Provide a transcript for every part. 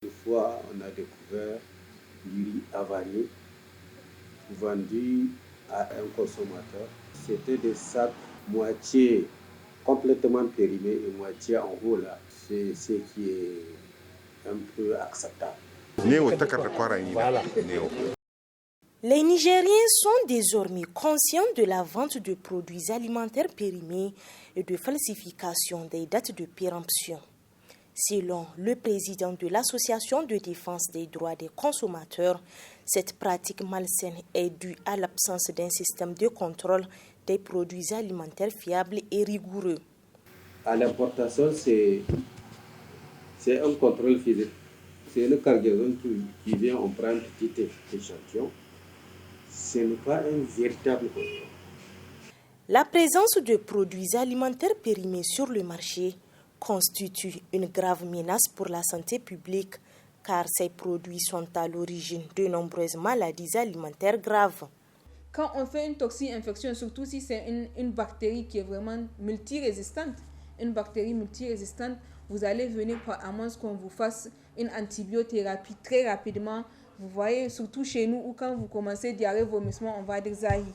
Une fois, on a découvert du riz avarié vendu à un consommateur. C'était des sacs moitié complètement périmés et moitié en haut là. C'est ce qui est un peu acceptable. Les Nigériens sont désormais conscients de la vente de produits alimentaires périmés et de falsification des dates de péremption. Selon le président de l'Association de défense des droits des consommateurs, cette pratique malsaine est due à l'absence d'un système de contrôle des produits alimentaires fiables et rigoureux. À l'importation, c'est un contrôle physique. C'est une cargaison qui vient, on prend un petit échantillon. Ce n'est pas un véritable contrôle. La présence de produits alimentaires périmés sur le marché constitue une grave menace pour la santé publique car ces produits sont à l'origine de nombreuses maladies alimentaires graves. Quand on fait une toxi-infection, surtout si c'est une bactérie qui est vraiment multirésistante, vous allez venir à moins qu'on vous fasse une antibiothérapie très rapidement. Vous voyez, surtout chez nous, où quand vous commencez diarrhée, vomissement, on va dire Zahi.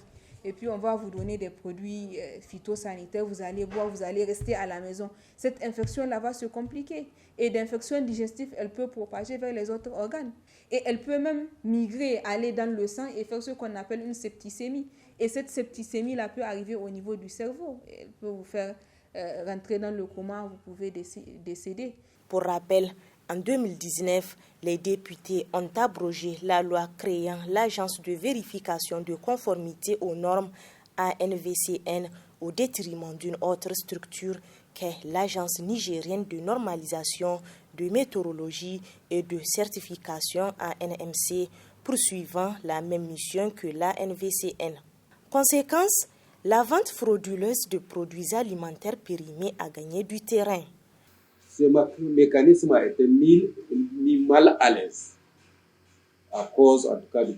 Et puis on va vous donner des produits phytosanitaires, vous allez boire, vous allez rester à la maison. Cette infection-là va se compliquer. Et d'infection digestive, elle peut propager vers les autres organes. Et elle peut même migrer, aller dans le sang et faire ce qu'on appelle une septicémie. Et cette septicémie-là peut arriver au niveau du cerveau. Elle peut vous faire rentrer dans le coma, vous pouvez décéder. Pour rappel, en 2019, les députés ont abrogé la loi créant l'Agence de vérification de conformité aux normes ANVCN au détriment d'une autre structure qu'est l'Agence nigérienne de normalisation, de météorologie et de certification ANMC, poursuivant la même mission que l'ANVCN. Conséquence, la vente frauduleuse de produits alimentaires périmés a gagné du terrain. Ce mécanisme a été mis mal à l'aise à cause, en tout cas, du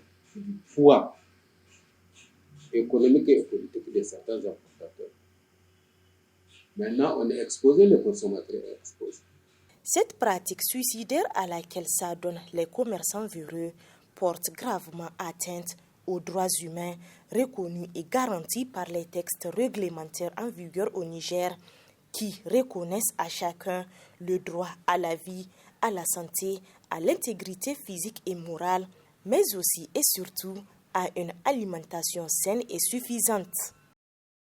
poids économique et politique de certains importateurs. Maintenant, on est exposé, le consommateur est exposé. Cette pratique suicidaire à laquelle s'adonnent les commerçants véreux porte gravement atteinte aux droits humains reconnus et garantis par les textes réglementaires en vigueur au Niger qui reconnaissent à chacun le droit à la vie, à la santé, à l'intégrité physique et morale, mais aussi et surtout à une alimentation saine et suffisante.